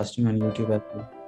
Casting on YouTube as well.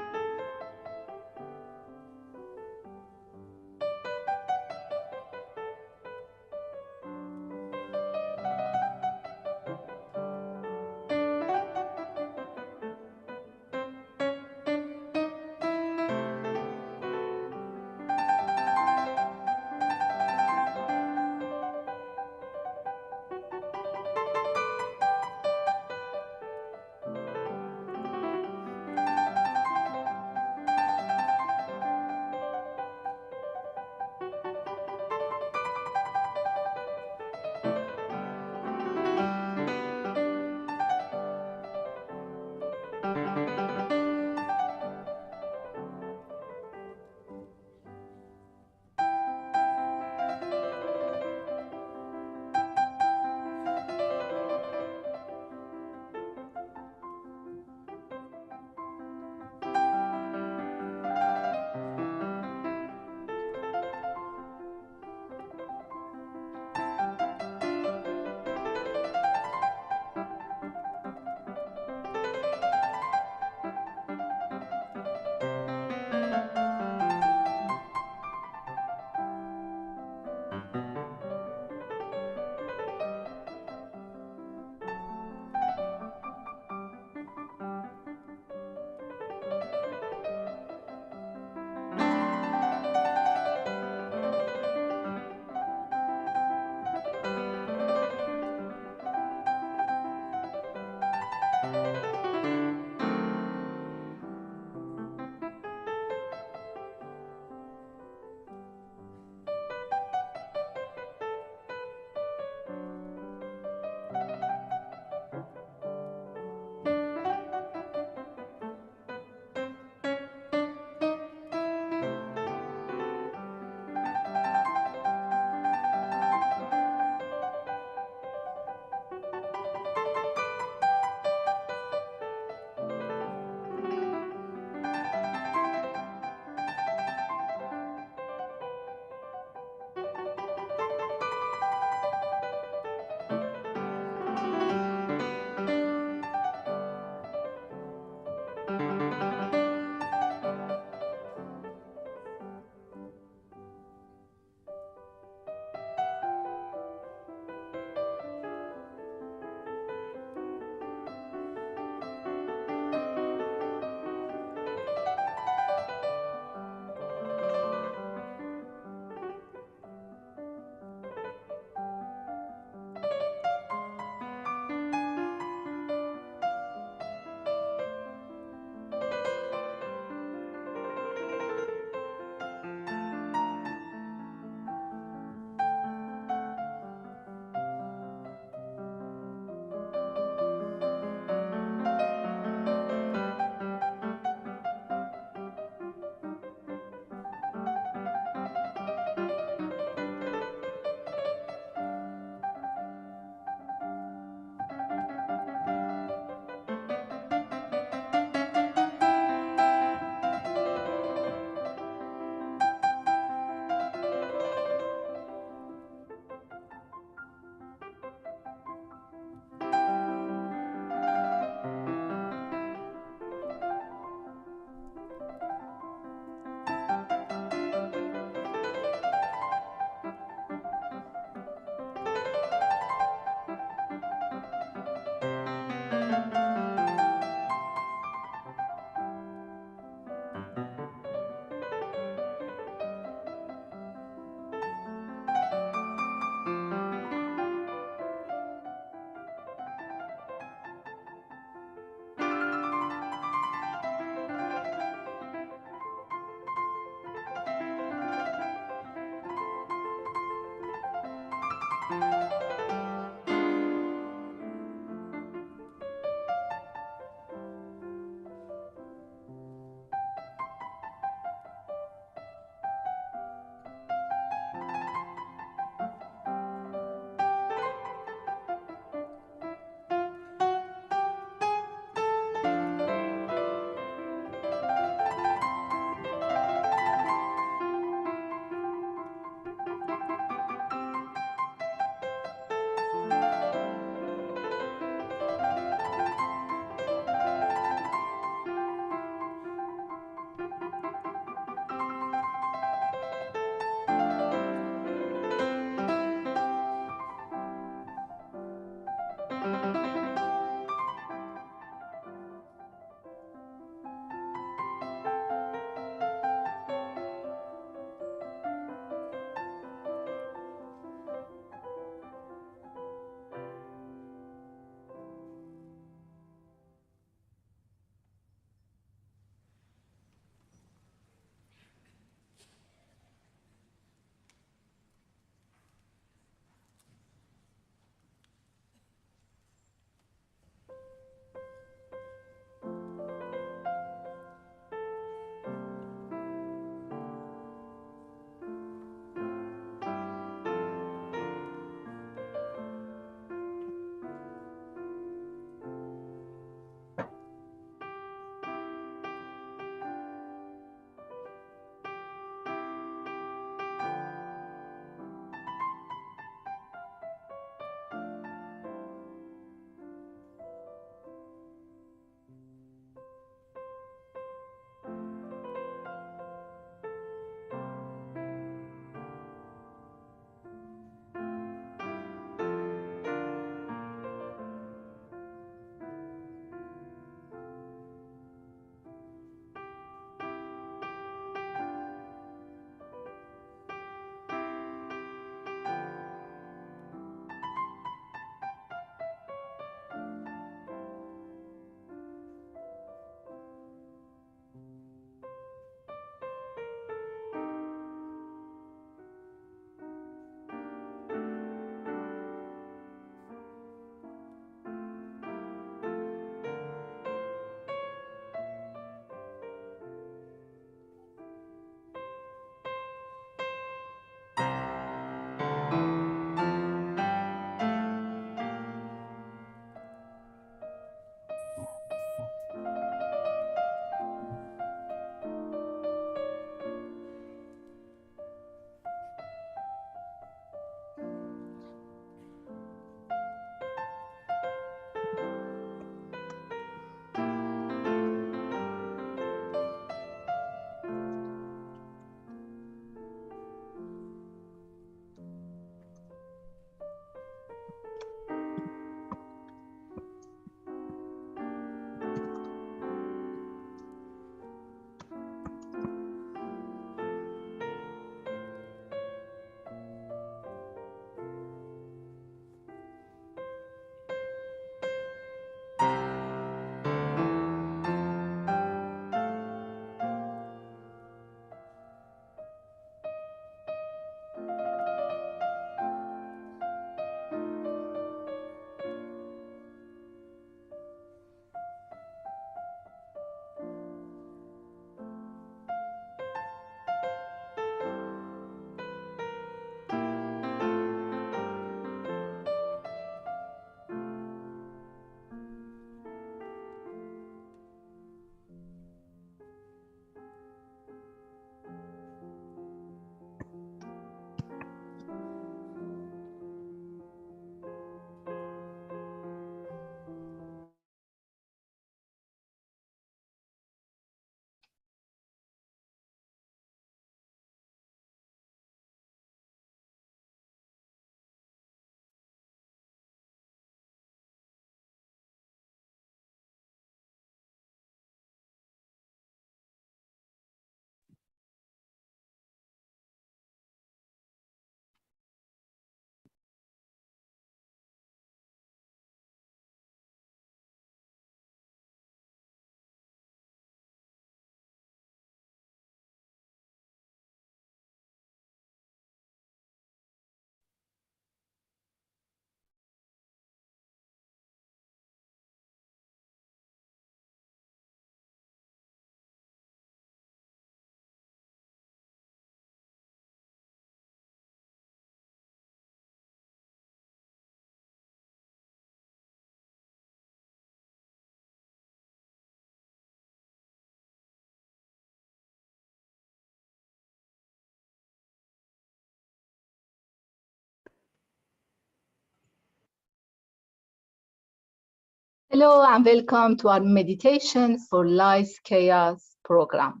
Hello and welcome to our Meditation for Life's Chaos program,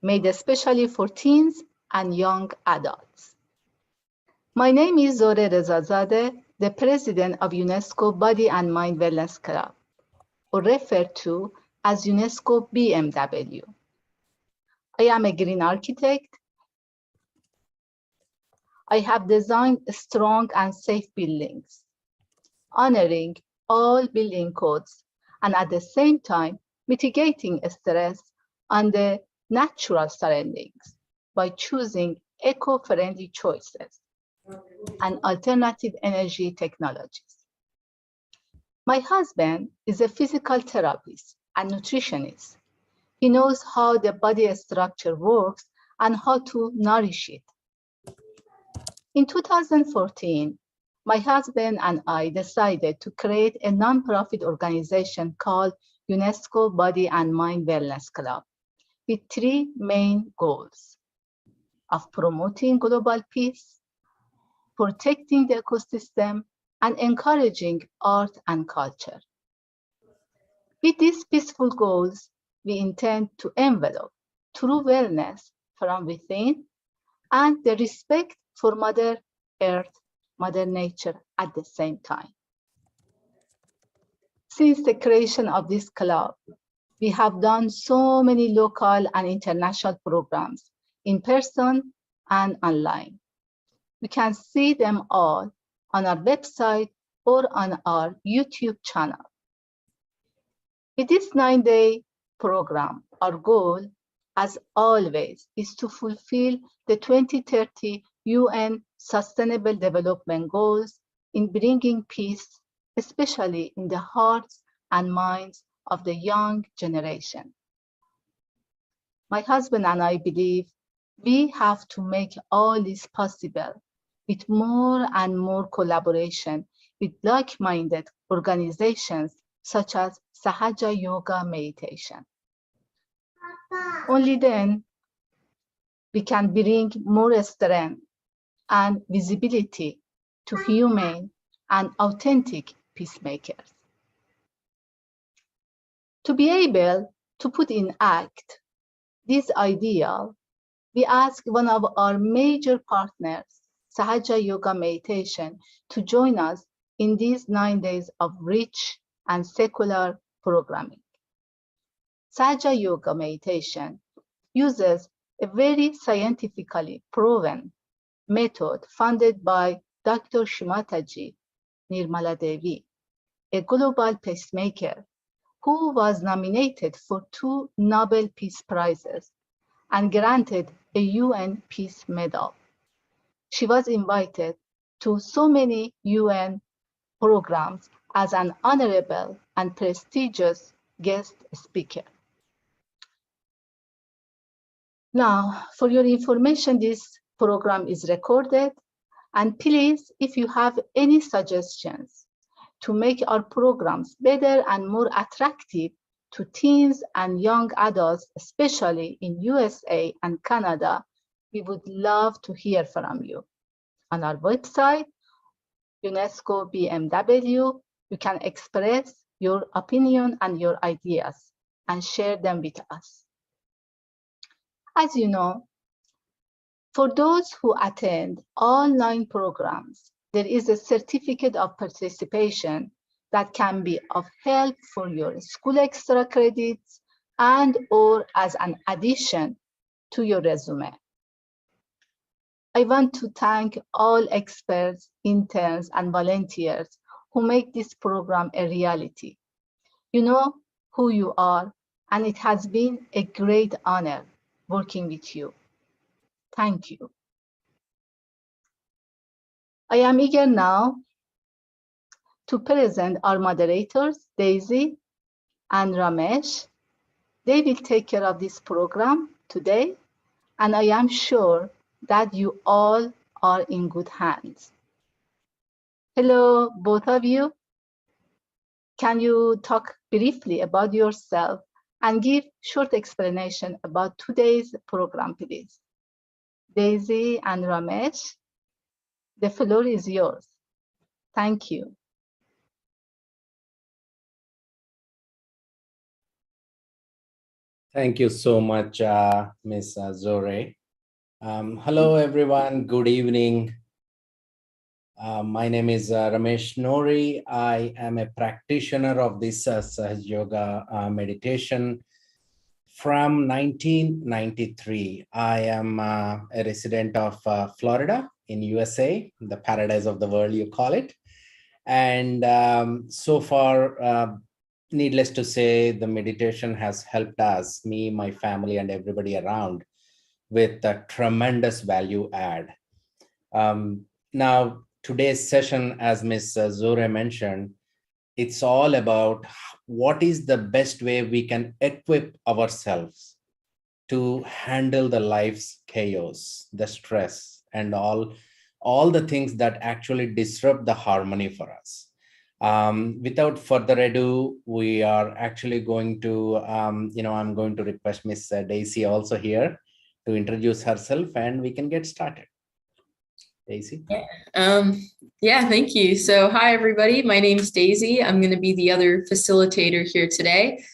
made especially for teens and young adults. My name is Zohreh Rezazadeh, the president of UNESCO Body and Mind Wellness Club, or referred to as UNESCO BMW. I am a green architect. I have designed strong and safe buildings, honoring all building codes and at the same time mitigating stress on the natural surroundings by choosing eco-friendly choices and alternative energy technologies. My husband is a physical therapist and nutritionist. He knows how the body structure works and how to nourish it. In 2014, my husband and I decided to create a nonprofit organization called UNESCO Body and Mind Wellness Club with three main goals of promoting global peace, protecting the ecosystem, and encouraging art and culture. With these peaceful goals, we intend to envelop true wellness from within and the respect for Mother Earth, Mother Nature at the same time. Since the creation of this club, we have done so many local and international programs in person and online. You can see them all on our website or on our YouTube channel. With this 9-day program, our goal, as always, is to fulfill the 2030 UN Sustainable Development Goals in bringing peace, especially in the hearts and minds of the young generation. My husband and I believe we have to make all this possible with more and more collaboration with like-minded organizations such as Sahaja Yoga meditation. Only then we can bring more strength and visibility to humane and authentic peacemakers. To be able to put in act this ideal, we ask one of our major partners, Sahaja Yoga Meditation, to join us in these 9 days of rich and secular programming. Sahaja Yoga Meditation uses a very scientifically proven method funded by Dr. Shri Mataji Nirmala Devi, a global pacemaker who was nominated for 2 Nobel Peace Prizes and granted a UN Peace Medal. She was invited to so many UN programs as an honorable and prestigious guest speaker. Now, for your information, this program is recorded, and please, if you have any suggestions to make our programs better and more attractive to teens and young adults, especially in USA and Canada, we would love to hear from you. On our website, UNESCO BMW, you can express your opinion and your ideas and share them with us. As you know, for those who attend all 9 programs, there is a certificate of participation that can be of help for your school extra credits and or as an addition to your resume. I want to thank all experts, interns, and volunteers who make this program a reality. You know who you are, and it has been a great honor working with you. Thank you. I am eager now to present our moderators, Daisy and Ramesh. They will take care of this program today, and I am sure that you all are in good hands. Hello, both of you. Can you talk briefly about yourself and give short explanation about today's program, please? Daisy and Ramesh, the floor is yours. Thank you. Thank you so much, Ms. Zohreh. Hello, everyone. Good evening. My name is Ramesh Nori. I am a practitioner of this Sahaja Yoga meditation from 1993. I am a resident of Florida in USA, the paradise of the world, you call it. And so far, needless to say, the meditation has helped us, me, my family, and everybody around with a tremendous value add. Now, today's session, as Ms. Zohreh mentioned, it's all about what is the best way we can equip ourselves to handle the life's chaos, the stress, and all the things that actually disrupt the harmony for us. Without further ado, we are actually going to, I'm going to request Miss Daisy also here to introduce herself, and we can get started. Daisy. Yeah, thank you. So hi, everybody. My name's Daisy. I'm going to be the other facilitator here today.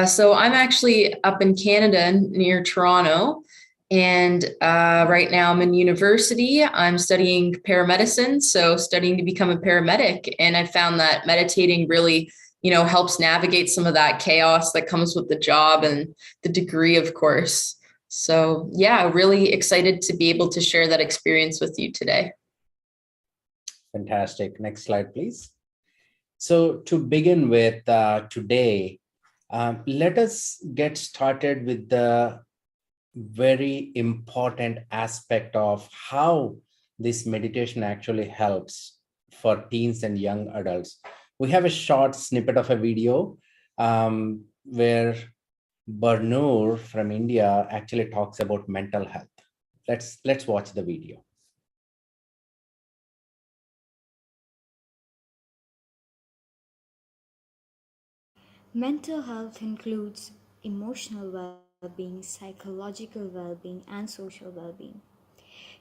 So I'm actually up in Canada near Toronto. And right now I'm in university. I'm studying paramedicine, so studying to become a paramedic. And I found that meditating really, helps navigate some of that chaos that comes with the job and the degree, of course. So yeah, really excited to be able to share that experience with you today. Fantastic. Next slide, please. So to begin with today, let us get started with the very important aspect of how this meditation actually helps for teens and young adults. We have a short snippet of a video where Barnoor from India actually talks about mental health. Let's watch the video. Mental health includes emotional well-being, psychological well-being, and social well-being.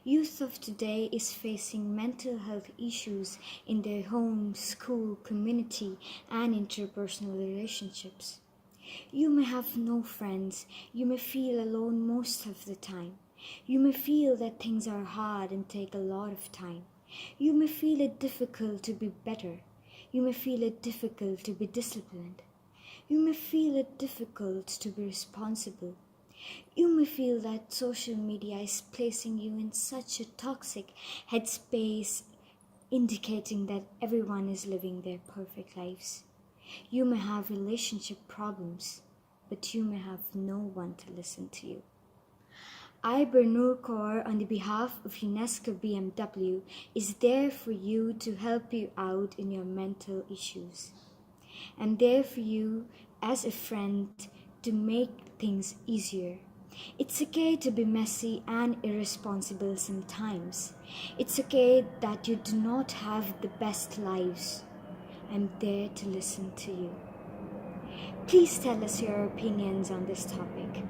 Youth of today is facing mental health issues in their home, school, community, and interpersonal relationships. You may have no friends, you may feel alone most of the time. You may feel that things are hard and take a lot of time. You may feel it difficult to be better. You may feel it difficult to be disciplined. You may feel it difficult to be responsible. You may feel that social media is placing you in such a toxic headspace, indicating that everyone is living their perfect lives. You may have relationship problems, but you may have no one to listen to you. I, Barnoor Kaur, on the behalf of UNESCO BMW, is there for you to help you out in your mental issues. I'm there for you as a friend to make things easier. It's okay to be messy and irresponsible sometimes. It's okay that you do not have the best lives. I'm there to listen to you. Please tell us your opinions on this topic.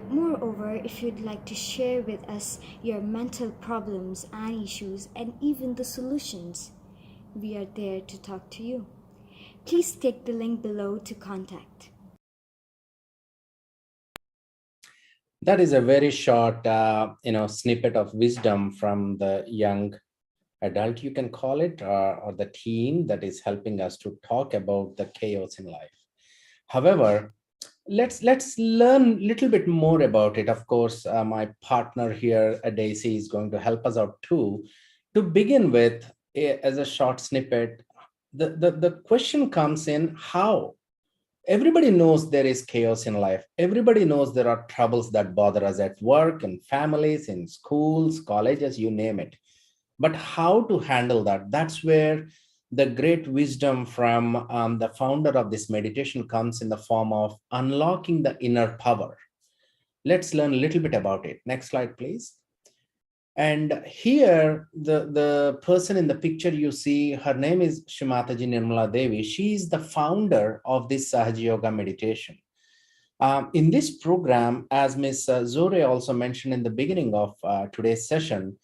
Moreover, if you'd like to share with us your mental problems and issues and even the solutions, we are there to talk to you. Please take the link below to contact. That is a very short, snippet of wisdom from the young adult, you can call it, or the teen that is helping us to talk about the chaos in life. However, let's learn a little bit more about it. Of course, my partner here, Daisy, is going to help us out too. To begin with, as a short snippet, the question comes in how. Everybody knows there is chaos in life. Everybody knows there are troubles that bother us at work and families, in schools, colleges, you name it. But how to handle that? That's where the great wisdom from the founder of this meditation comes in the form of unlocking the inner power. Let's learn a little bit about it. Next slide, please. And here, the person in the picture you see, her name is Shri Mataji Nirmala Devi. She is the founder of this Sahaja Yoga meditation. In this program, as Ms. Zohreh also mentioned in the beginning of today's session,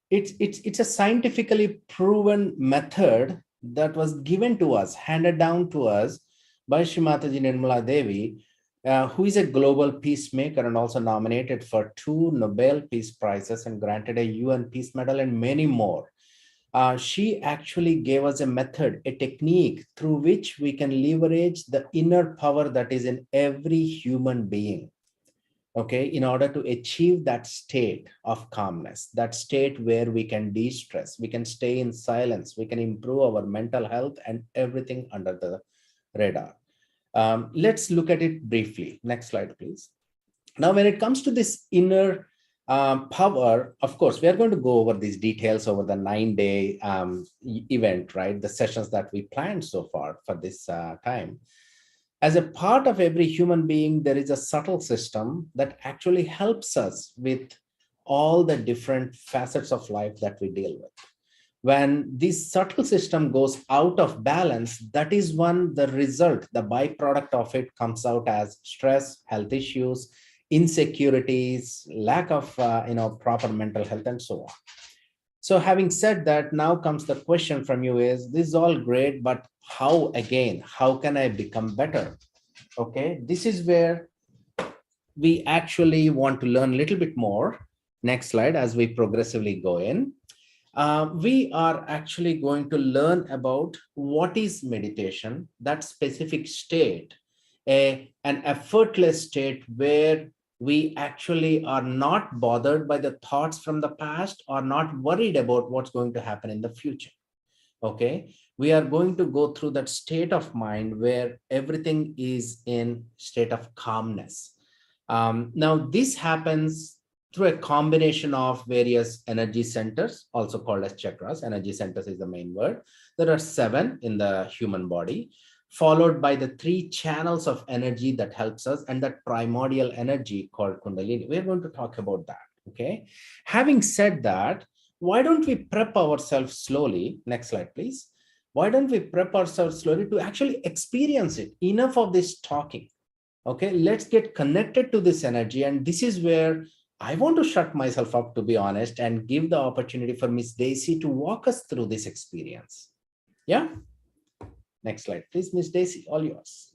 it's a scientifically proven method that was given to us, handed down to us by Shri Mataji Nirmala Devi, who is a global peacemaker and also nominated for 2 Nobel Peace Prizes and granted a UN Peace Medal and many more. She actually gave us a method, a technique through which we can leverage the inner power that is in every human being, okay, in order to achieve that state of calmness, that state where we can de-stress, we can stay in silence, we can improve our mental health and everything under the radar. Let's look at it briefly. Next slide, please. Now, when it comes to this inner power, of course, we are going to go over these details over the 9-day event, right? The sessions that we planned so far for this time. As a part of every human being, there is a subtle system that actually helps us with all the different facets of life that we deal with. When this subtle system goes out of balance, that is when the result, the byproduct of it comes out as stress, health issues, insecurities, lack of proper mental health, and so on. So having said that, now comes the question from you is, this is all great, but how can I become better? Okay, this is where we actually want to learn a little bit more. Next slide, as we progressively go in. We are actually going to learn about what is meditation, that specific state, an effortless state where we actually are not bothered by the thoughts from the past or not worried about what's going to happen in the future. Okay, we are going to go through that state of mind where everything is in state of calmness. Now, this happens through a combination of various energy centers, also called as chakras. Energy centers is the main word. There are 7 in the human body, followed by the 3 channels of energy that helps us, and that primordial energy called Kundalini. We're going to talk about that, okay? Having said that, why don't we prep ourselves slowly? Next slide, please. Why don't we prep ourselves slowly to actually experience it? Enough of this talking, okay? Let's get connected to this energy, and this is where I want to shut myself up, to be honest, and give the opportunity for Miss Daisy to walk us through this experience. Yeah? Next slide, please, Miss Daisy, all yours.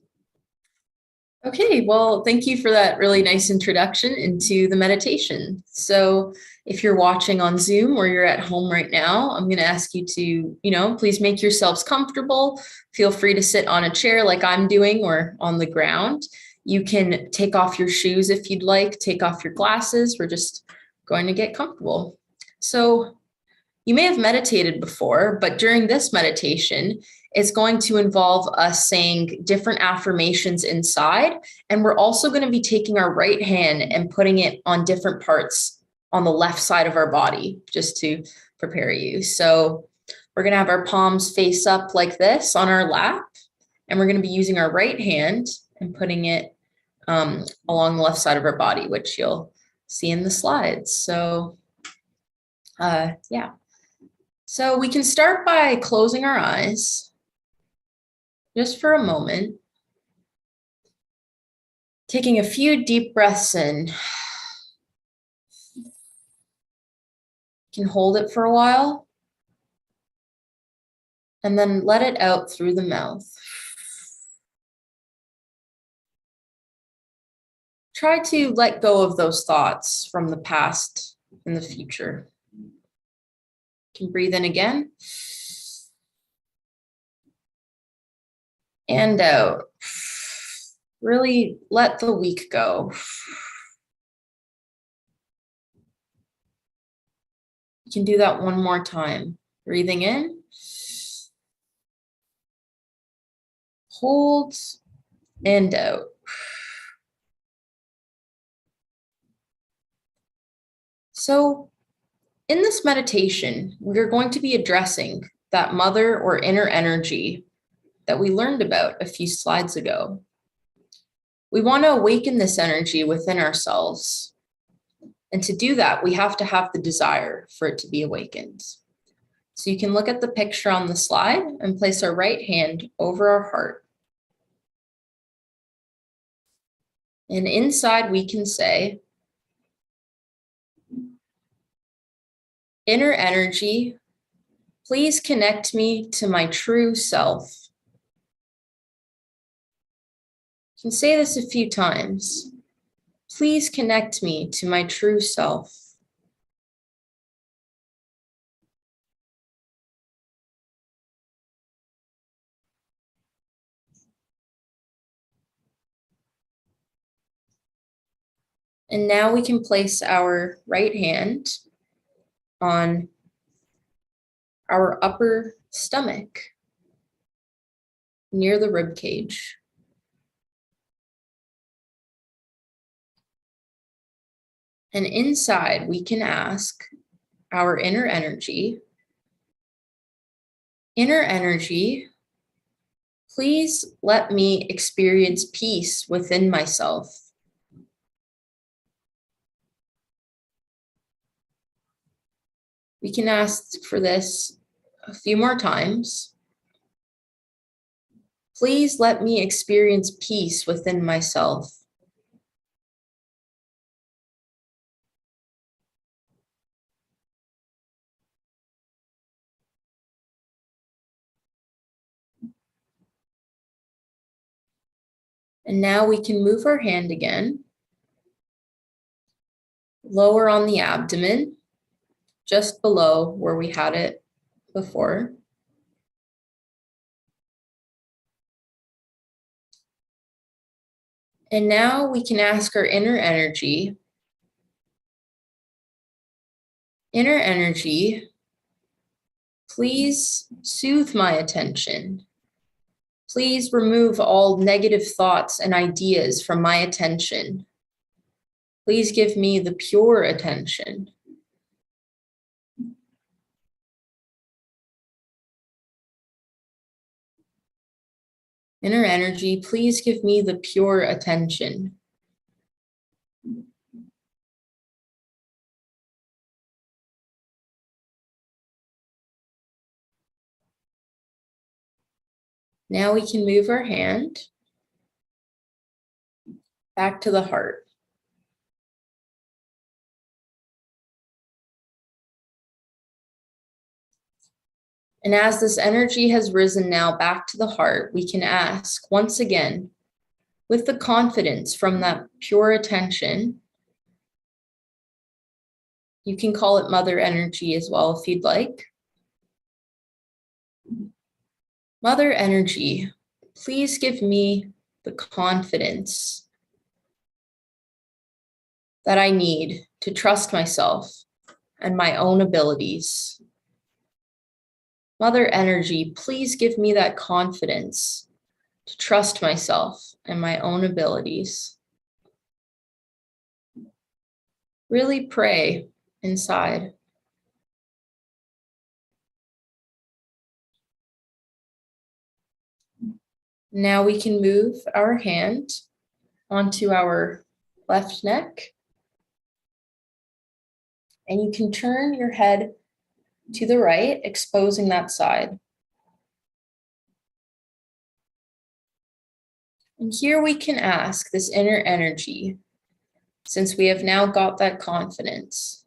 Okay, well, thank you for that really nice introduction into the meditation. So if you're watching on Zoom or you're at home right now, I'm going to ask you to, please make yourselves comfortable. Feel free to sit on a chair like I'm doing or on the ground. You can take off your shoes if you'd like, take off your glasses. We're just going to get comfortable. So you may have meditated before, but during this meditation, it's going to involve us saying different affirmations inside. And we're also going to be taking our right hand and putting it on different parts on the left side of our body, just to prepare you. So we're going to have our palms face up like this on our lap. And we're going to be using our right hand and putting it along the left side of our body, which you'll see in the slides. So yeah. So we can start by closing our eyes just for a moment, taking a few deep breaths in. You can hold it for a while and then let it out through the mouth. Try to let go of those thoughts from the past and the future. You can breathe in again. And out. Really let the week go. You can do that one more time. Breathing in. Hold and out. So in this meditation, we're going to be addressing that mother or inner energy that we learned about a few slides ago. We want to awaken this energy within ourselves. And to do that, we have to have the desire for it to be awakened. So you can look at the picture on the slide and place our right hand over our heart. And inside we can say, inner energy, please connect me to my true self. can say this a few times. Please connect me to my true self. And now we can place our right hand on our upper stomach near the rib cage. And inside, we can ask our inner energy, please let me experience peace within myself. We can ask for this a few more times. Please let me experience peace within myself. And now we can move our hand again, lower on the abdomen, just below where we had it before. And now we can ask our inner energy, please soothe my attention. Please remove all negative thoughts and ideas from my attention. Please give me the pure attention. Inner energy, please give me the pure attention. Now we can move our hand back to the heart. And as this energy has risen now back to the heart, we can ask once again, with the confidence from that pure attention. You can call it Mother Energy as well if you'd like. Mother Energy, please give me the confidence that I need to trust myself and my own abilities. Mother Energy, please give me that confidence to trust myself and my own abilities. Really pray inside. Now we can move our hand onto our left neck. And you can turn your head to the right, exposing that side. And here we can ask this inner energy, since we have now got that confidence.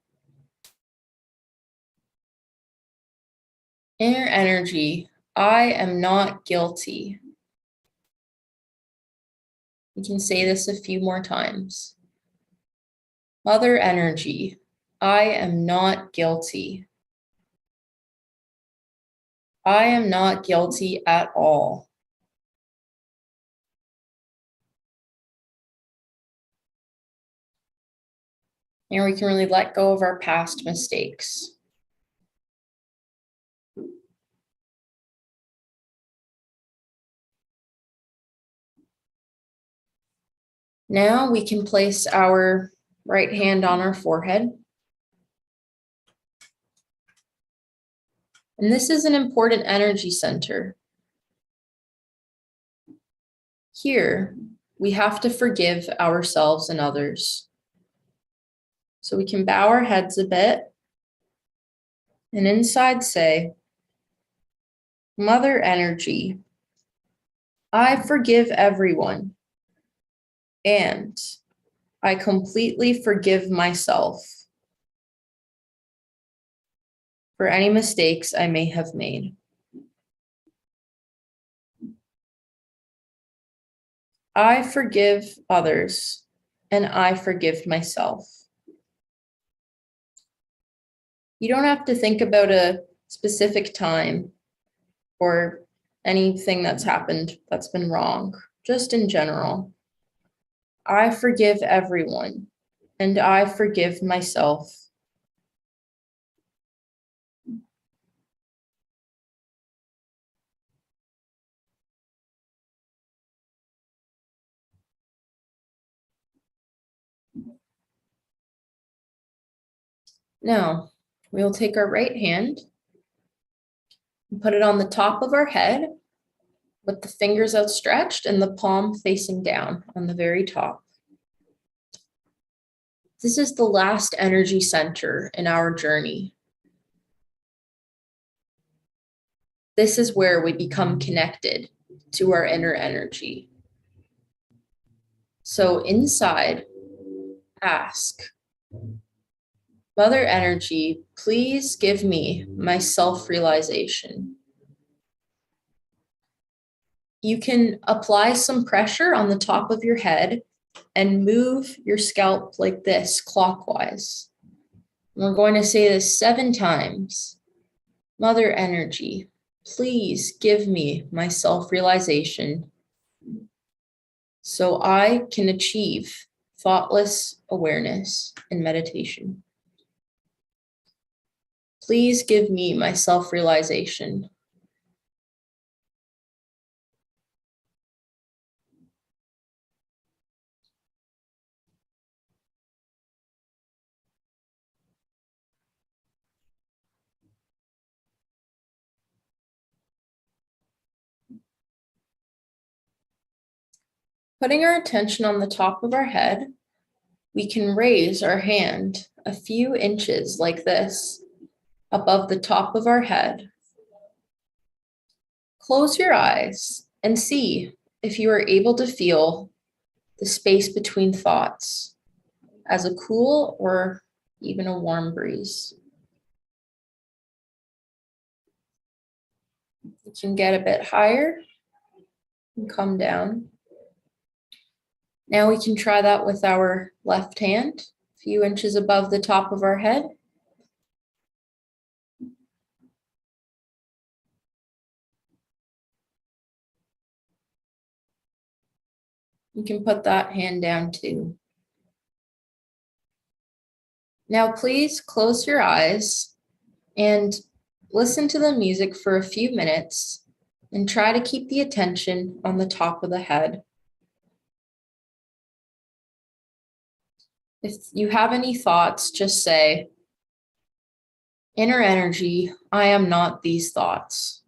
Inner energy, I am not guilty. We can say this a few more times. Mother Energy, I am not guilty. I am not guilty at all. And we can really let go of our past mistakes. Now we can place our right hand on our forehead. And this is an important energy center. Here, we have to forgive ourselves and others. So we can bow our heads a bit and inside say, Mother Energy, I forgive everyone. And I completely forgive myself for any mistakes I may have made. I forgive others, and I forgive myself. You don't have to think about a specific time or anything that's happened that's been wrong, just in general. I forgive everyone, and I forgive myself. Now, we'll take our right hand and put it on the top of our head with the fingers outstretched and the palm facing down on the very top. This is the last energy center in our journey. This is where we become connected to our inner energy. So inside, ask, Mother Energy, please give me my self-realization. You can apply some pressure on the top of your head and move your scalp like this, clockwise. We're going to say this 7 times. Mother Energy, please give me my self-realization so I can achieve thoughtless awareness and meditation. Please give me my self-realization. Putting our attention on the top of our head, we can raise our hand a few inches like this above the top of our head. Close your eyes and see if you are able to feel the space between thoughts as a cool or even a warm breeze. You can get a bit higher and come down. Now we can try that with our left hand, a few inches above the top of our head. You can put that hand down too. Now please close your eyes and listen to the music for a few minutes and try to keep the attention on the top of the head. If you have any thoughts, just say, inner energy, I am not these thoughts.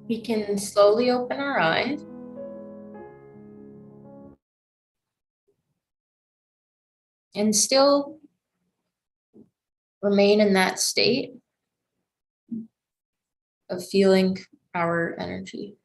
We can slowly open our eyes. And still remain in that state of feeling our energy.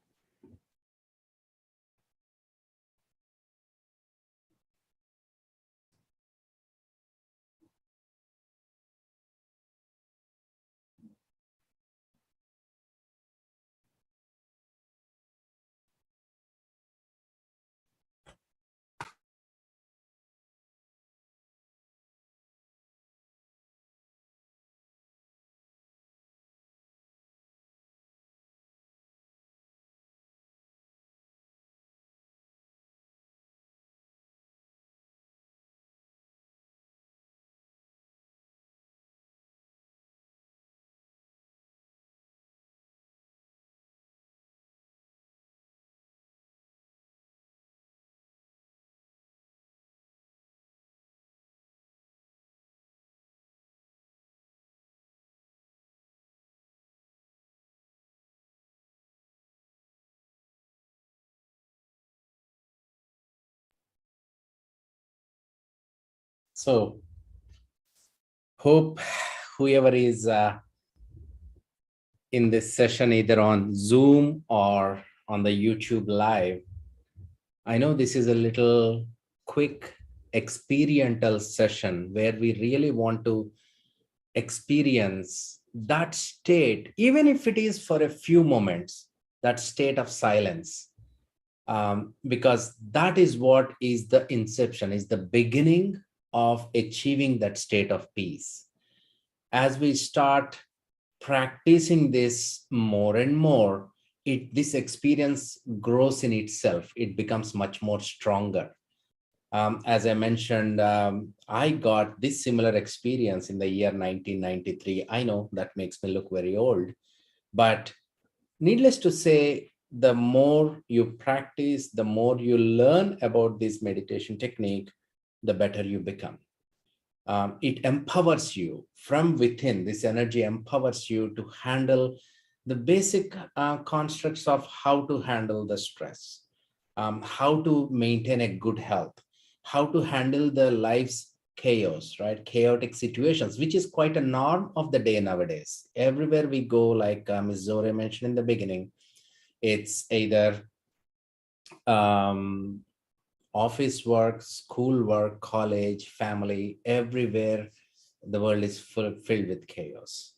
So hope whoever is in this session, either on Zoom or on the YouTube live, I know this is a little quick experiential session where we really want to experience that state, even if it is for a few moments, that state of silence, because that is what is the inception, is the beginning of achieving that state of peace. As we start practicing this more and more, this experience grows in itself. It becomes much more stronger. As I mentioned, I got this similar experience in the year 1993. I know that makes me look very old, but needless to say, the more you practice, the more you learn about this meditation technique, the better you become. It empowers you from within. This energy empowers you to handle the basic constructs of how to handle the stress, how to maintain a good health, how to handle the life's chaos, right? Chaotic situations, which is quite a norm of the day nowadays. Everywhere we go, like Ms. Zohreh mentioned in the beginning, it's either office work, school work, college, family, everywhere the world is filled with chaos.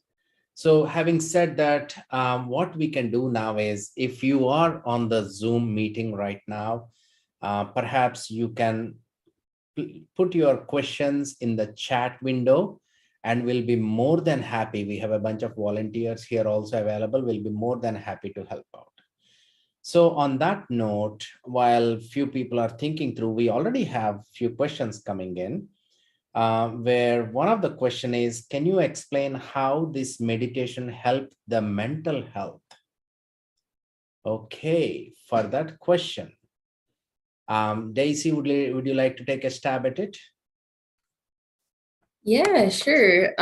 So having said that, what we can do now is, if you are on the Zoom meeting right now, perhaps you can put your questions in the chat window, and we'll be more than happy. We have a bunch of volunteers here also available. We'll be more than happy to help out. So on that note, while few people are thinking through, we already have few questions coming in, where one of the question is, can you explain how this meditation helped the mental health? Okay, for that question, Daisy, would you like to take a stab at it? Yeah, sure.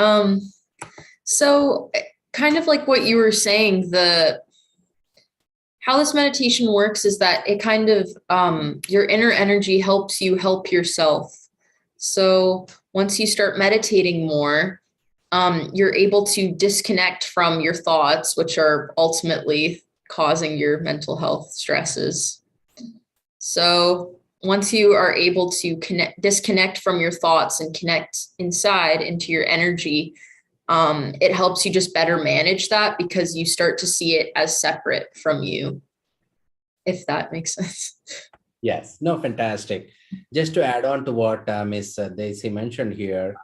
So kind of like what you were saying, how this meditation works is that it kind of, your inner energy helps you help yourself. So once you start meditating more, you're able to disconnect from your thoughts, which are ultimately causing your mental health stresses. So once you are able to disconnect from your thoughts and connect inside into your energy, it helps you just better manage that, because you start to see it as separate from you, if that makes sense. Yes, no, fantastic. Just to add on to what Ms. Daisy mentioned here,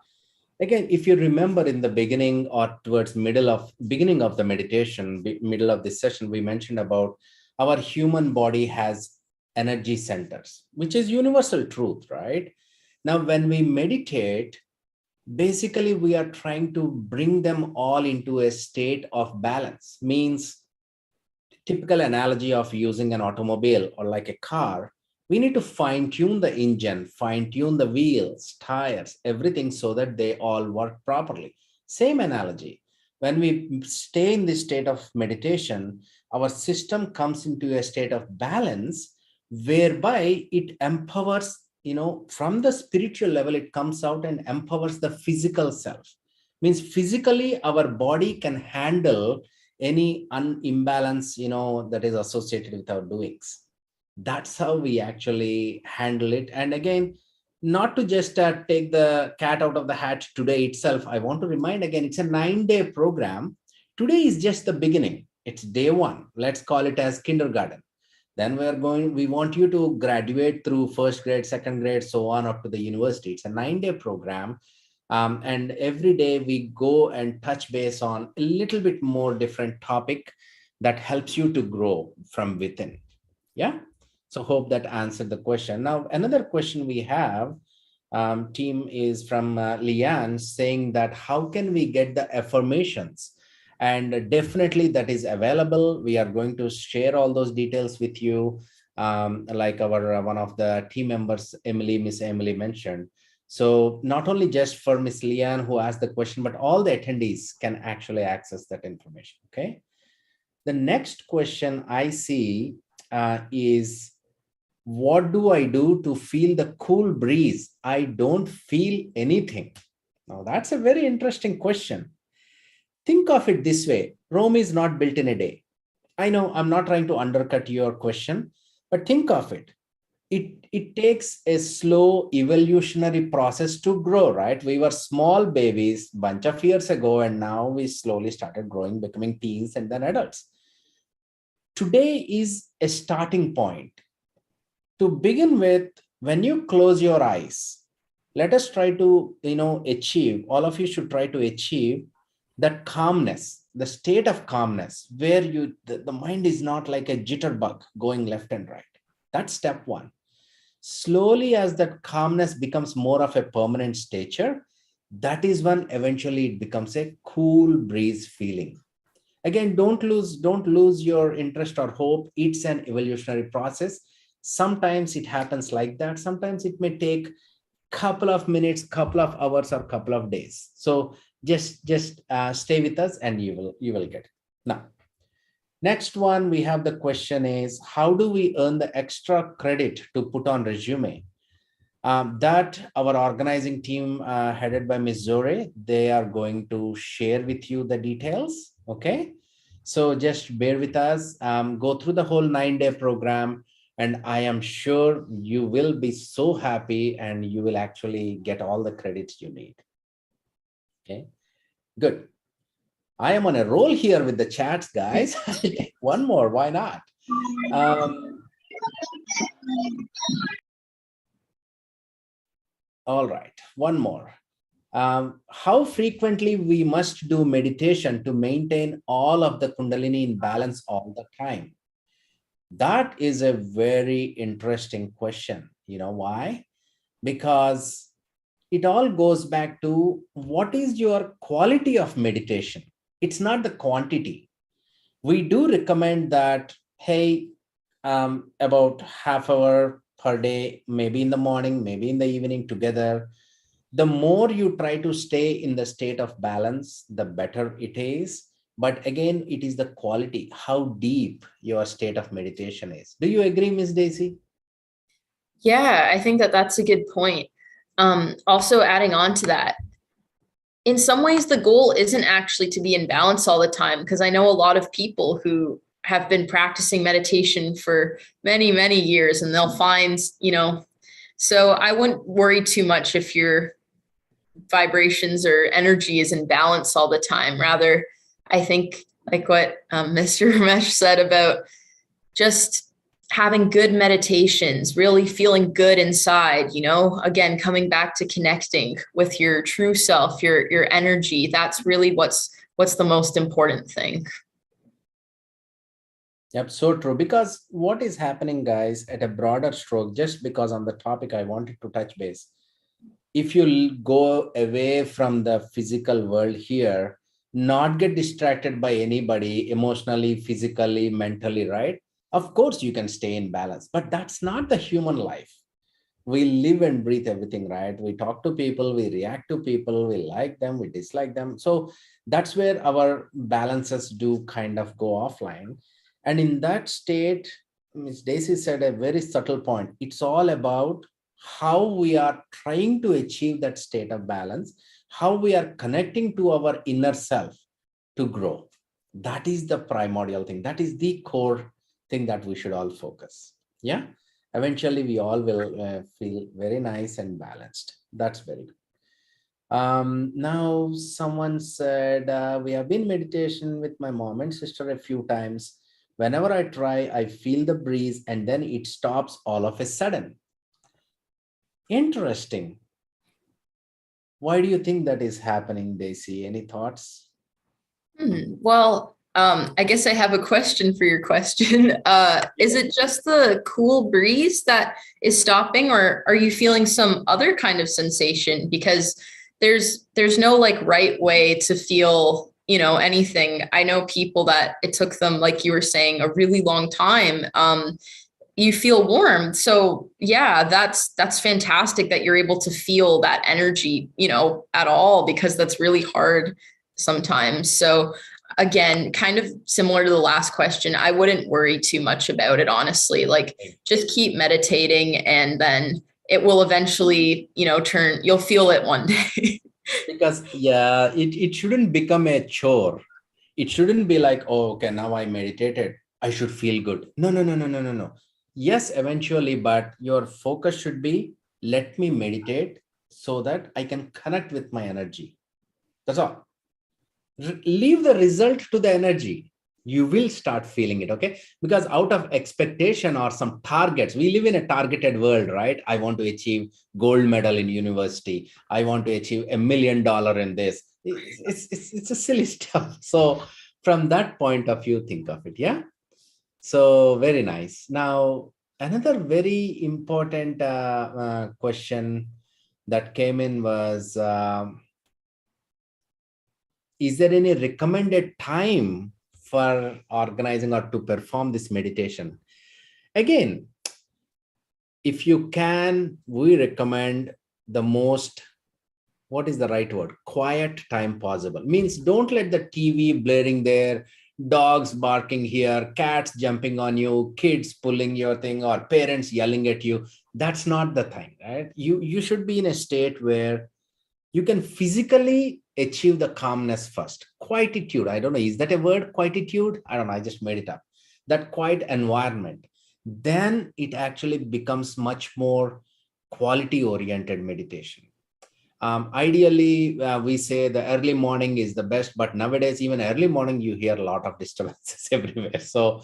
again, if you remember in the beginning or towards beginning of the meditation, middle of this session, we mentioned about our human body has energy centers, which is universal truth, right? Now, when we meditate, basically we are trying to bring them all into a state of balance. Means, typical analogy of using an automobile or like a car, we need to fine tune the engine, fine tune the wheels, tires, everything, so that they all work properly. Same analogy. When we stay in this state of meditation, our system comes into a state of balance, whereby it empowers, from the spiritual level, it comes out and empowers the physical self. Means physically, our body can handle any imbalance, that is associated with our doings. That's how we actually handle it. And again, not to just take the cat out of the hat today itself, I want to remind again, it's a 9-day program. Today is just the beginning. It's day one. Let's call it as kindergarten. Then we want you to graduate through first grade, second grade, so on up to the university. It's a 9-day program. And every day we go and touch base on a little bit more different topic that helps you to grow from within. Yeah. So hope that answered the question. Now, another question we have, team, is from Leanne, saying that how can we get the affirmations? And definitely that is available. We are going to share all those details with you, like our one of the team members, Miss Emily mentioned. So not only just for Miss Leanne who asked the question, but all the attendees can actually access that information. Okay. The next question I see is, what do I do to feel the cool breeze? I don't feel anything. Now, that's a very interesting question. Think of it this way. Rome is not built in a day. I know I'm not trying to undercut your question, but think of it. It takes a slow evolutionary process to grow, right? We were small babies bunch of years ago, and now we slowly started growing, becoming teens and then adults. Today is a starting point. To begin with, when you close your eyes, let us try to, achieve, all of you should try to achieve that calmness, the state of calmness, where the mind is not like a jitterbug going left and right. That's step one. Slowly, as that calmness becomes more of a permanent stature, that is when eventually it becomes a cool breeze feeling. Again, don't lose your interest or hope. It's an evolutionary process. Sometimes it happens like that. Sometimes it may take couple of minutes, couple of hours, or couple of days. So just stay with us and you will get it. Now, next one we have, the question is, how do we earn the extra credit to put on resume? That our organizing team headed by Ms. Zohreh, they are going to share with you the details. Okay. So just bear with us, go through the whole 9-day program, and I am sure you will be so happy and you will actually get all the credits you need. Okay, good. I am on a roll here with the chats, guys. One more, why not? All right, one more. How frequently we must do meditation to maintain all of the Kundalini in balance all the time? That is a very interesting question. You know why? Because it all goes back to what is your quality of meditation. It's not the quantity. We do recommend that, hey, about half hour per day, maybe in the morning, maybe in the evening together. The more you try to stay in the state of balance, the better it is. But again, it is the quality, how deep your state of meditation is. Do you agree, Ms. Daisy? Yeah, I think that's a good point. Also adding on to that, in some ways, the goal isn't actually to be in balance all the time, because I know a lot of people who have been practicing meditation for many, many years, and they'll find, so I wouldn't worry too much if your vibrations or energy is in balance all the time. Rather, I think like what Mr. Ramesh said about just having good meditations, really feeling good inside, again, coming back to connecting with your true self, your energy. That's really what's the most important thing. Yep, so true. Because what is happening, guys, at a broader stroke, just because on the topic I wanted to touch base, if you go away from the physical world here, not get distracted by anybody emotionally, physically, mentally, right? Of course, you can stay in balance, but that's not the human life. We live and breathe everything, right? We talk to people, we react to people, we like them, we dislike them. So that's where our balances do kind of go offline. And in that state, Ms. Daisy said a very subtle point. It's all about how we are trying to achieve that state of balance, how we are connecting to our inner self to grow. That is the primordial thing. That is the core thing that we should all focus. Yeah. Eventually, we all will feel very nice and balanced. That's very good. Now, someone said, we have been meditation with my mom and sister a few times. Whenever I try, I feel the breeze and then it stops all of a sudden. Interesting. Why do you think that is happening, Daisy? Any thoughts? Well, I guess I have a question for your question. Is it just the cool breeze that is stopping, or are you feeling some other kind of sensation? Because there's no like right way to feel, anything. I know people that it took them, like you were saying, a really long time. You feel warm. So yeah, that's fantastic that you're able to feel that energy, at all, because that's really hard sometimes. So again, kind of similar to the last question, I wouldn't worry too much about it, honestly. Like, just keep meditating and then it will eventually, you'll feel it one day. Because yeah, it shouldn't become a chore. It shouldn't be like, oh, okay, now I meditated, I should feel good. No, no, no, no, no, no, no. Yes, eventually, but your focus should be, let me meditate so that I can connect with my energy. That's all. Leave the result to the energy. You will start feeling it, okay? Because out of expectation or some targets, we live in a targeted world, right? I want to achieve gold medal in university. I want to achieve $1 million in this. It's a silly stuff. So from that point of view, think of it, yeah? So very nice. Now, another very important question that came in was, is there any recommended time for organizing or to perform this meditation? Again, if you can, we recommend the most, what is the right word? Quiet time possible. Means don't let the TV blaring there, dogs barking here, cats jumping on you, kids pulling your thing, or parents yelling at you. That's not the thing, right? You should be in a state where you can physically achieve the calmness first. Quietude. I don't know. Is that a word? Quietude? I don't know. I just made it up. That quiet environment. Then it actually becomes much more quality oriented meditation. Ideally, we say the early morning is the best, but nowadays, even early morning, you hear a lot of disturbances everywhere. So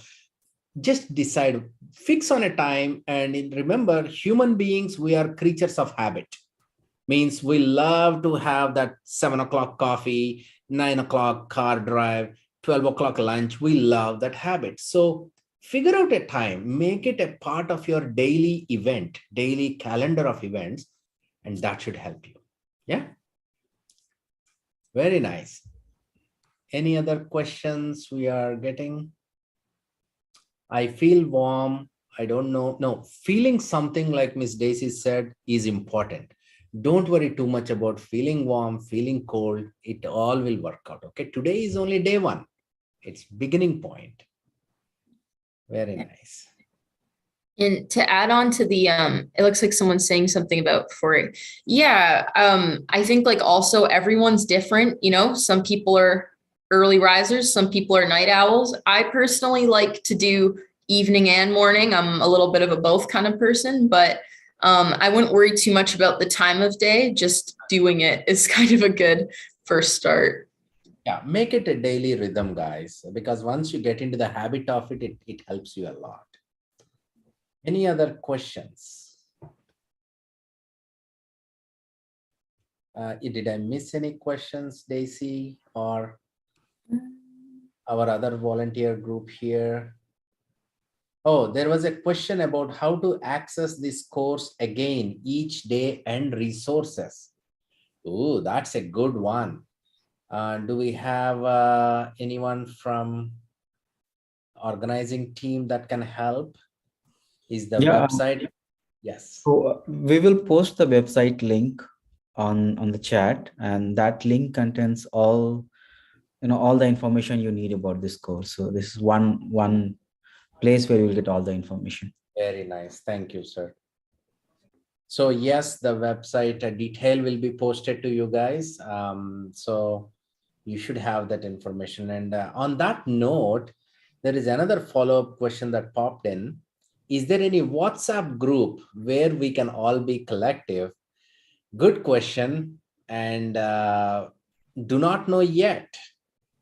just decide, fix on a time. And remember, human beings, we are creatures of habit. Means we love to have that 7 o'clock coffee, 9 o'clock car drive, 12 o'clock lunch. We love that habit. So figure out a time, make it a part of your daily event, daily calendar of events, and that should help you. Yeah. Very nice. Any other questions we are getting? I feel warm. I don't know. No, feeling something, like Miss Daisy said, is important. Don't worry too much about feeling warm, feeling cold. It all will work out. Okay. Today is only day one. It's beginning point. Very nice. And to add on to the, it looks like someone's saying something about for it. Yeah. I think like also everyone's different, some people are early risers, some people are night owls. I personally like to do evening and morning. I'm a little bit of a both kind of person, but I wouldn't worry too much about the time of day. Just doing it is kind of a good first start. Yeah, make it a daily rhythm, guys, because once you get into the habit of it, it helps you a lot. Any other questions? Did I miss any questions, Daisy, or our other volunteer group here? Oh, there was a question about how to access this course again each day and resources. Oh, that's a good one. Do we have anyone from organizing team that can help? Is the website? Yes. So we will post the website link on the chat, and that link contains all the information you need about this course. So this is one place where you'll get all the information. Very nice. Thank you, sir. So yes, the website detail will be posted to you guys. So you should have that information. And on that note, there is another follow-up question that popped in. Is there any WhatsApp group where we can all be collective? Good question. And do not know yet.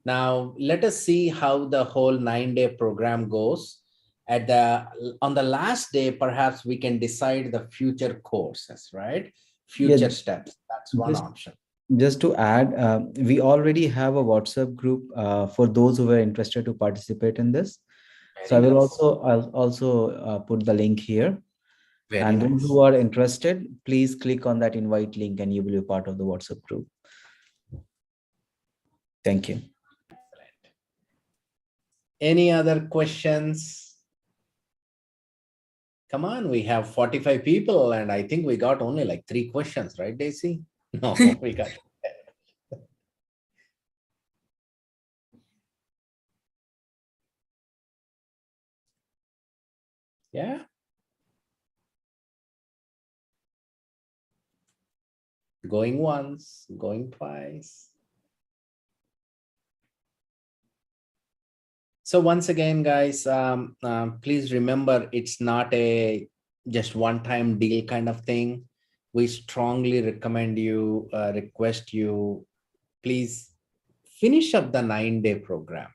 Now, let us see how the whole 9-day program goes. On the last day, perhaps we can decide the future courses, right? Future steps. That's one option. Just to add, we already have a WhatsApp group for those who are interested to participate in this. So I'll also put the link here. And those who are interested, please click on that invite link and you will be part of the WhatsApp group. Thank you. Any other questions? Come on, we have 45 people and I think we got only like 3 questions, right, Daisy? No, we got. Yeah. Going once, going twice. So once again, guys, please remember, it's not a just one-time deal kind of thing. We strongly recommend you, request you, please finish up the 9-day program.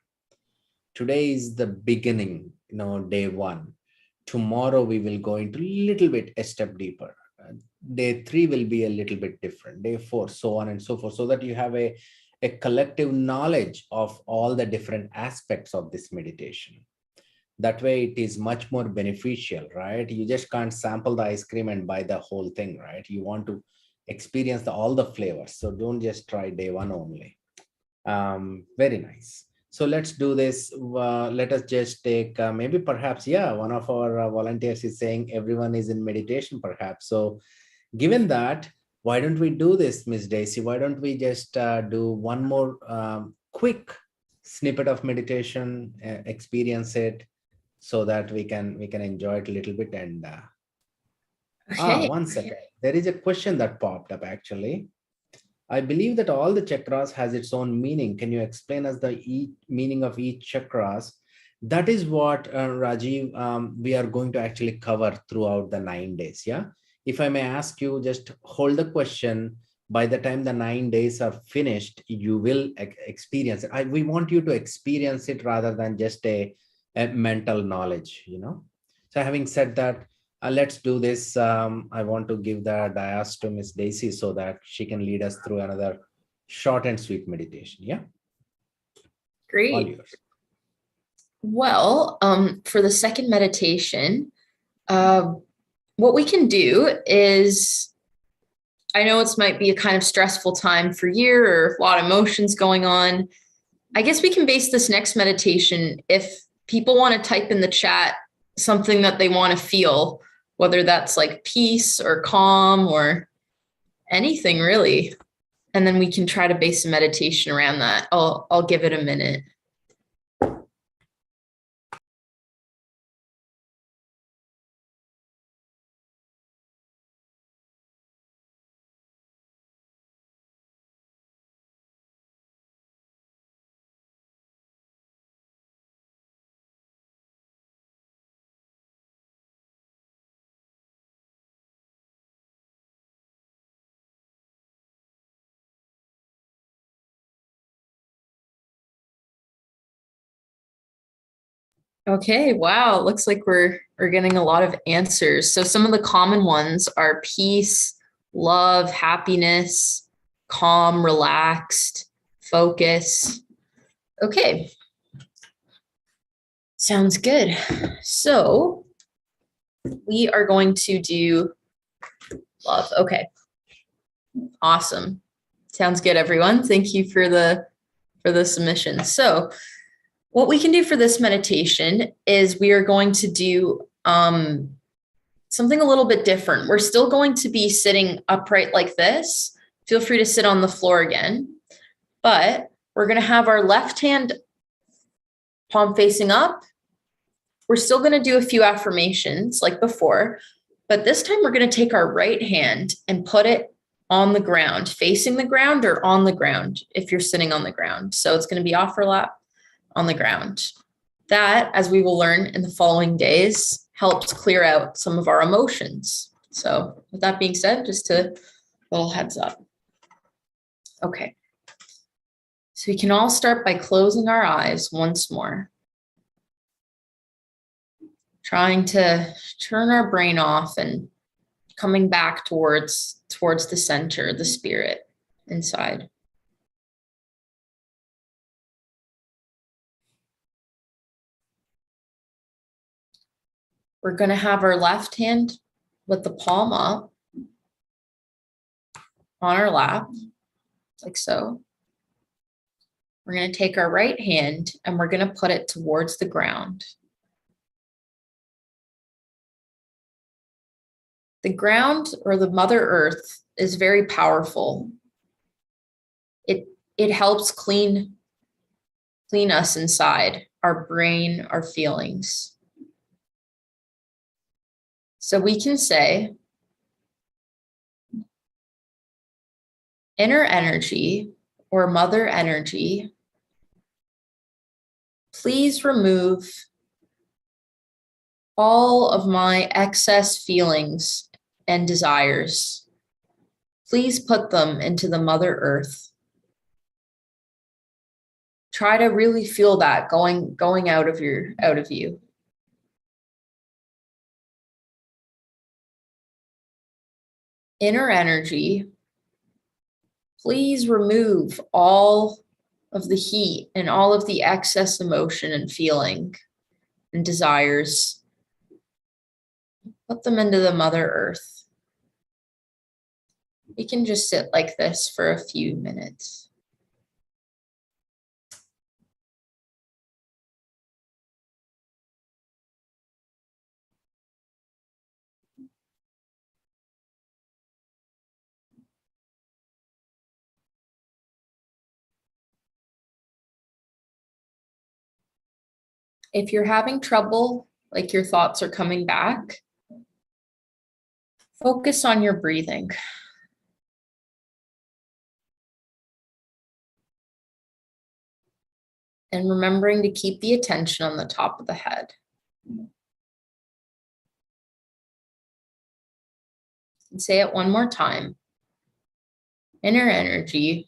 Today is the beginning, day 1. Tomorrow we will go into a little bit a step deeper. Day 3 will be a little bit different. Day 4, so on and so forth, so that you have a collective knowledge of all the different aspects of this meditation. That way it is much more beneficial, right? You just can't sample the ice cream and buy the whole thing, right? You want to experience all the flavors. So don't just try day 1 only. Very nice. So let's do this. Let us just take maybe perhaps, one of our volunteers is saying everyone is in meditation perhaps. So given that, why don't we do this, Miss Daisy? Why don't we just do one more quick snippet of meditation, experience it, so that we can enjoy it a little bit. And Okay. 1 second, there is a question that popped up actually. I believe that all the chakras has its own meaning. Can you explain us the meaning of each chakras? That is what Rajiv, we are going to actually cover throughout the 9 days. Yeah. If I may ask you, just hold the question. By the time the 9 days are finished, you will experience it. We want you to experience it rather than just a mental knowledge, So having said that, let's do this. I want to give the dais to Miss Daisy so that she can lead us through another short and sweet meditation. Yeah. Great. All yours. Well, for the second meditation, what we can do is, I know it might be a kind of stressful time for you or a lot of emotions going on. I guess we can base this next meditation, if people want to type in the chat something that they want to feel, whether that's like peace or calm or anything really. And then we can try to base a meditation around that. I'll give it a minute. Okay, wow. Looks like we're getting a lot of answers. So some of the common ones are peace, love, happiness, calm, relaxed, focus. Okay. Sounds good. So we are going to do love. Okay. Awesome. Sounds good, everyone. Thank you for the submission. So what we can do for this meditation is we are going to do something a little bit different. We're still going to be sitting upright like this. Feel free to sit on the floor again, but we're going to have our left hand palm facing up we're still going to do a few affirmations like before, but this time we're going to take our right hand and put it on the ground, facing the ground or on the ground if you're sitting on the ground. So it's going to be offer lap on the ground. That, as we will learn in the following days, helps clear out some of our emotions. So with that being said, just a little heads up. Okay. So we can all start by closing our eyes once more. Trying to turn our brain off and coming back towards the center, the spirit inside. We're going to have our left hand with the palm up on our lap, like so. We're going to take our right hand and we're going to put it towards the ground. The ground, or the Mother Earth, is very powerful. It helps clean us inside, our brain, our feelings. So we can say, inner energy or mother energy, please remove all of my excess feelings and desires. Please put them into the Mother Earth. Try to really feel that going out of you. Inner energy, please remove all of the heat and all of the excess emotion and feeling and desires. Put them into the Mother Earth. We can just sit like this for a few minutes. If you're having trouble, like your thoughts are coming back, focus on your breathing. And remembering to keep the attention on the top of the head. And say it one more time. Inner energy,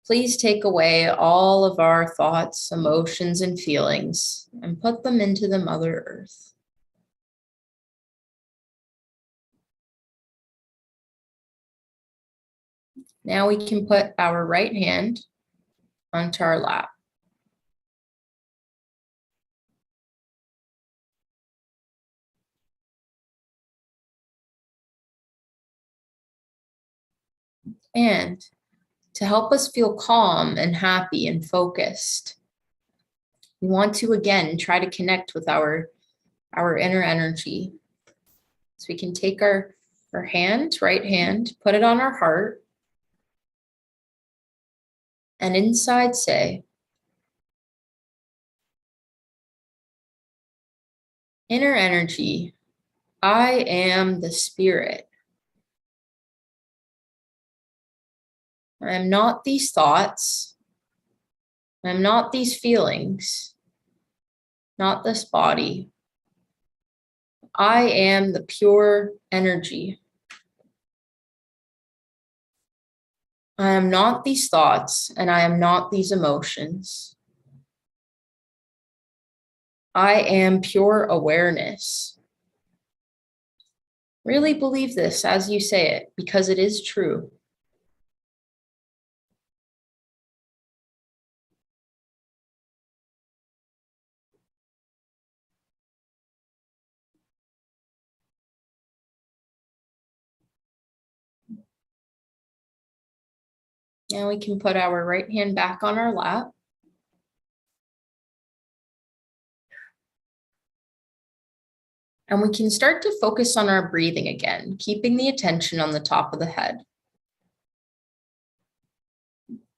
please take away all of our thoughts, emotions, and feelings and put them into the Mother Earth. Now we can put our right hand onto our lap. And to help us feel calm and happy and focused, we want to again try to connect with our inner energy. So we can take our hand, right hand, put it on our heart, and inside say, inner energy, I am the spirit. I am not these thoughts. I am not these feelings, not this body. I am the pure energy. I am not these thoughts, and I am not these emotions. I am pure awareness. Really believe this as you say it, because it is true. Now we can put our right hand back on our lap. And we can start to focus on our breathing again, keeping the attention on the top of the head.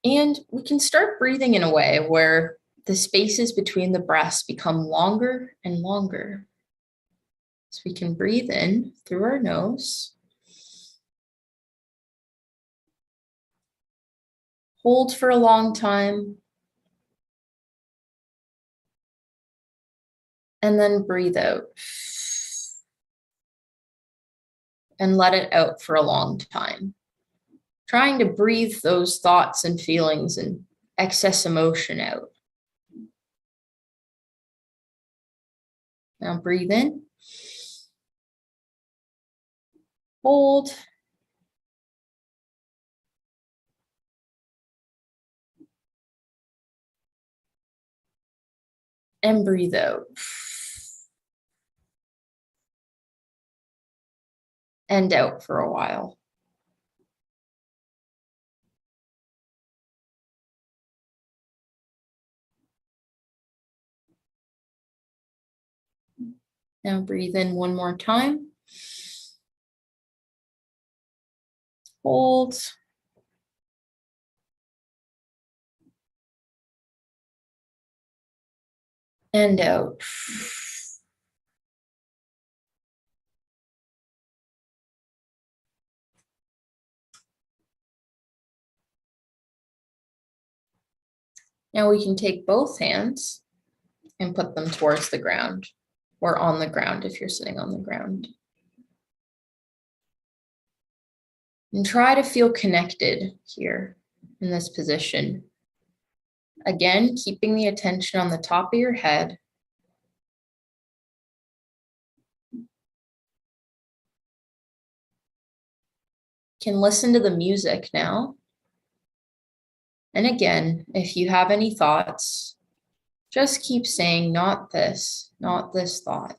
And we can start breathing in a way where the spaces between the breaths become longer and longer. So we can breathe in through our nose. Hold for a long time. And then breathe out. And let it out for a long time. Trying to breathe those thoughts and feelings and excess emotion out. Now breathe in. Hold. And breathe out. And out for a while. Now breathe in one more time. Hold. And out. Now we can take both hands and put them towards the ground, or on the ground if you're sitting on the ground. And try to feel connected here in this position. Again, keeping the attention on the top of your head. You can listen to the music now. And again, if you have any thoughts, just keep saying, not this thought.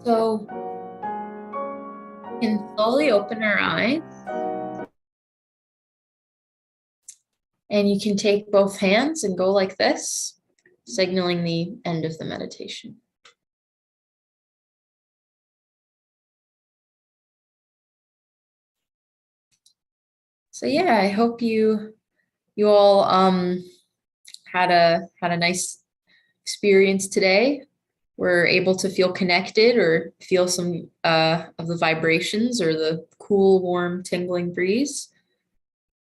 So we can slowly open our eyes. And you can take both hands and go like this, signaling the end of the meditation. So yeah, I hope you all had a nice experience today. We're able to feel connected or feel some of the vibrations or the cool, warm, tingling breeze.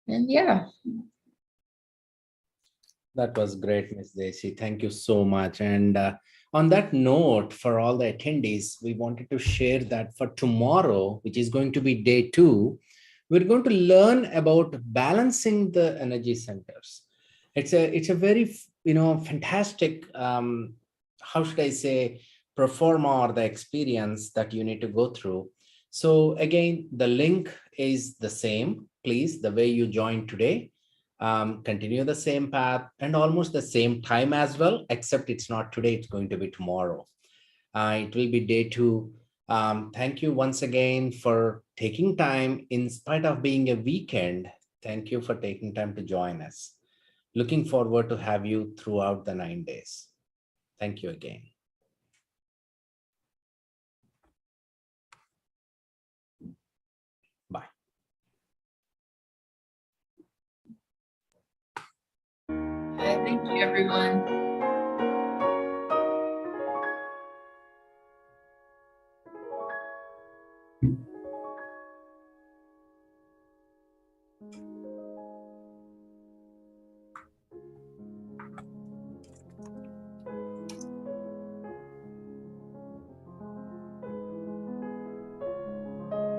And yeah. That was great, Ms. Desi. Thank you so much. And on that note, for all the attendees, we wanted to share that for tomorrow, which is going to be day 2, we're going to learn about balancing the energy centers. It's a very, fantastic, how should I say, performa or the experience that you need to go through. So again, the link is the same, please, the way you joined today. Continue the same path and almost the same time as well, except it's not today, it's going to be tomorrow. It will be day 2. Thank you once again for taking time in spite of being a weekend. Thank you for taking time to join us. Looking forward to have you throughout the 9 days. Thank you again. Bye. Thank you, everyone.